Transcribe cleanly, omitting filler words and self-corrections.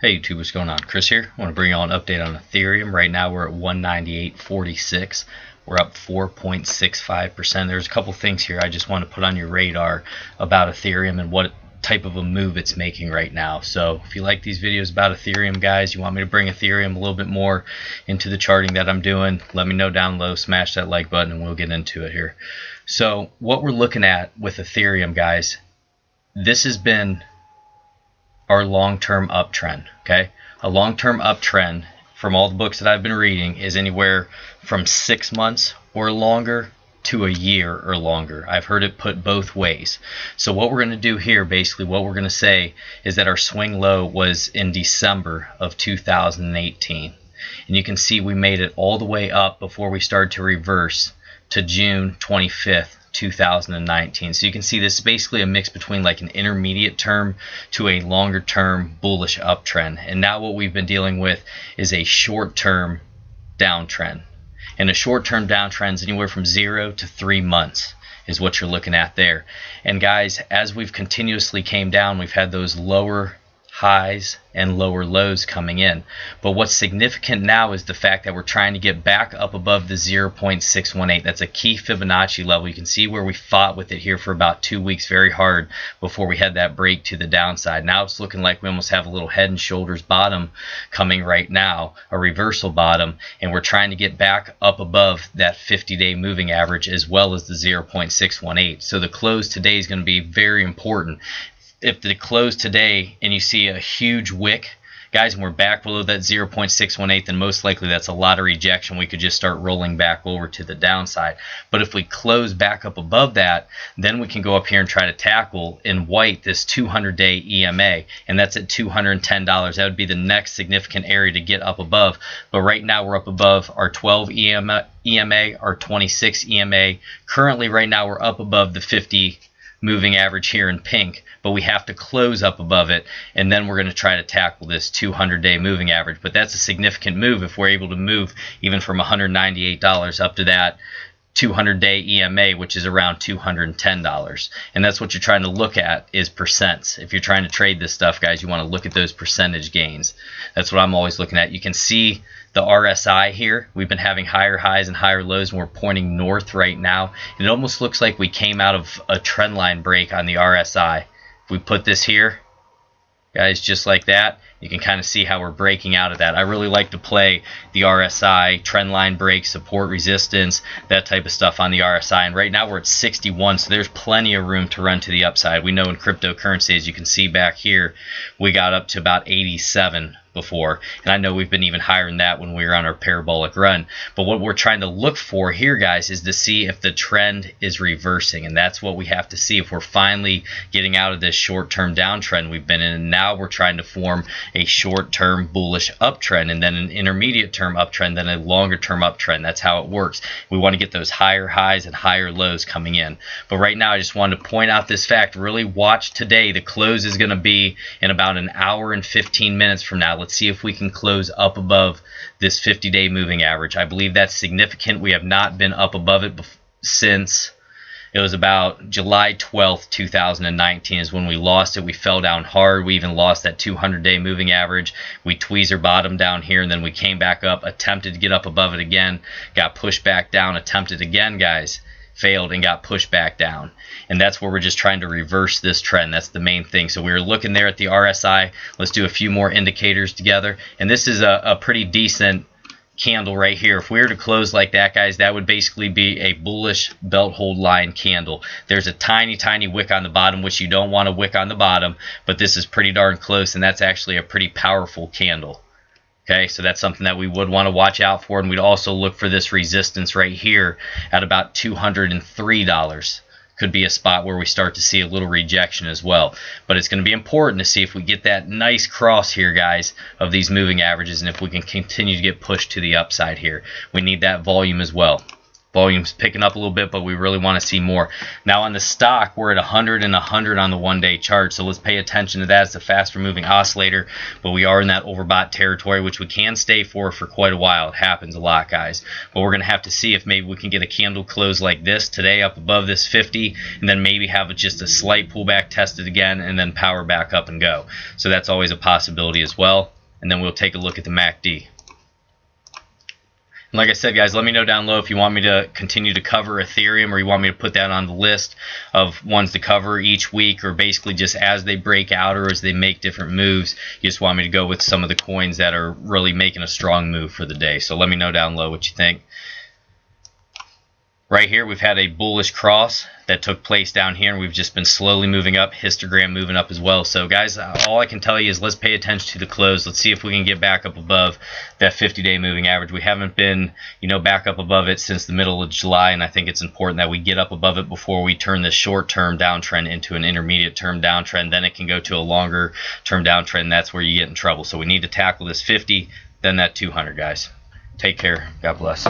Hey YouTube, what's going on? Chris here. I want to bring you all an update on Ethereum. Right now we're at 198.46. We're up 4.65%. There's a couple things here I just want to put on your radar about Ethereum and what type of a move it's making right now. So if you like these videos about Ethereum, guys, you want me to bring Ethereum a little bit more into the charting that I'm doing, let me know down below. Smash that like button and we'll get into it here. So what we're looking at with Ethereum, guys, this has been our long-term uptrend. Okay, a long-term uptrend from all the books that I've been reading is anywhere from 6 months or longer to a year or longer. I've heard it put both ways. So what we're going to do here, basically what we're going to say is that our swing low was in December of 2018, and you can see we made it all the way up before we started to reverse to June 25th 2019. So you can see this is basically a mix between like an intermediate term to a longer term bullish uptrend, and now what we've been dealing with is a short term downtrend, and a short term downtrend is anywhere from 0 to 3 months is what you're looking at there. And guys, as we've continuously came down, we've had those lower highs and lower lows coming in, but what's significant now is the fact that we're trying to get back up above the 0.618. That's a key Fibonacci level. You can see where we fought with it here for about 2 weeks very hard before we had that break to the downside. Now it's looking like we almost have a little head and shoulders bottom coming right now, a reversal bottom, and we're trying to get back up above that 50-day moving average as well as the 0.618. So the close today is going to be very important. If they close today and you see a huge wick, guys, and we're back below that 0.618, then most likely that's a lot of rejection. We could just start rolling back over to the downside. But if we close back up above that, then we can go up here and try to tackle in white this 200-day EMA, and that's at $210. That would be the next significant area to get up above. But right now we're up above our 12 EMA, our 26 EMA. Currently, right now, we're up above the 50 moving average here in pink, but we have to close up above it, and then we're going to try to tackle this 200-day moving average. But that's a significant move if we're able to move even from $198 up to that 200-day EMA, which is around $210. And that's what you're trying to look at, is percents. If you're trying to trade this stuff, guys, you want to look at those percentage gains. That's what I'm always looking at. You can see the RSI here. We've been having higher highs and higher lows, and we're pointing north right now. It almost looks like we came out of a trend line break on the RSI. If we put this here, guys, just like that, you can kind of see how we're breaking out of that. I really like to play the RSI, trend line break, support, resistance, that type of stuff on the RSI. And right now we're at 61, so there's plenty of room to run to the upside. We know in cryptocurrency, as you can see back here, we got up to about 87 before, and I know we've been even higher than that when we were on our parabolic run. But what we're trying to look for here, guys, is to see if the trend is reversing, and that's what we have to see. If we're finally getting out of this short-term downtrend we've been in, and now we're trying to form a short-term bullish uptrend, and then an intermediate-term uptrend, then a longer-term uptrend. That's how it works. We want to get those higher highs and higher lows coming in. But right now, I just wanted to point out this fact. Really watch today. The close is going to be in about an hour and 15 minutes from now. Let's see if we can close up above this 50-day moving average. I believe that's significant. We have not been up above it since it was about July 12th, 2019 is when we lost it. We fell down hard. We even lost that 200-day moving average. We tweezer bottom down here, and then we came back up, attempted to get up above it again, got pushed back down, attempted again, guys, failed, and got pushed back down. And that's where we're just trying to reverse this trend. That's the main thing. So we were looking there at the RSI. Let's do a few more indicators together. And this is a pretty decent candle right here. If we were to close like that, guys, that would basically be a bullish belt hold line candle. There's a tiny wick on the bottom, which you don't want a wick on the bottom, but this is pretty darn close, and that's actually a pretty powerful candle. Okay, so that's something that we would want to watch out for, and we'd also look for this resistance right here at about $203. Could be a spot where we start to see a little rejection as well. But it's going to be important to see if we get that nice cross here, guys, of these moving averages, and if we can continue to get pushed to the upside here. We need that volume as well. volume's picking up a little bit, but we really want to see more. Now on the stock, we're at 100 and 100 on the 1-day chart, so let's pay attention to that. It's a faster moving oscillator, but we are in that overbought territory, which we can stay for quite a while. It happens a lot, guys, but we're going to have to see if maybe we can get a candle close like this today up above this 50, and then maybe have just a slight pullback, test it again, and then power back up and go. So that's always a possibility as well. And then we'll take a look at the MACD. Like I said, guys, let me know down below if you want me to continue to cover Ethereum, or you want me to put that on the list of ones to cover each week, or basically just as they break out or as they make different moves, you just want me to go with some of the coins that are really making a strong move for the day. So let me know down below what you think. Right here, we've had a bullish cross that took place down here, and we've just been slowly moving up, histogram moving up as well. So guys, all I can tell you is let's pay attention to the close. Let's see if we can get back up above that 50-day moving average. We haven't been, back up above it since the middle of July, and I think it's important that we get up above it before we turn this short-term downtrend into an intermediate-term downtrend. Then it can go to a longer-term downtrend. That's where you get in trouble. So we need to tackle this 50, then that 200, guys. Take care. God bless.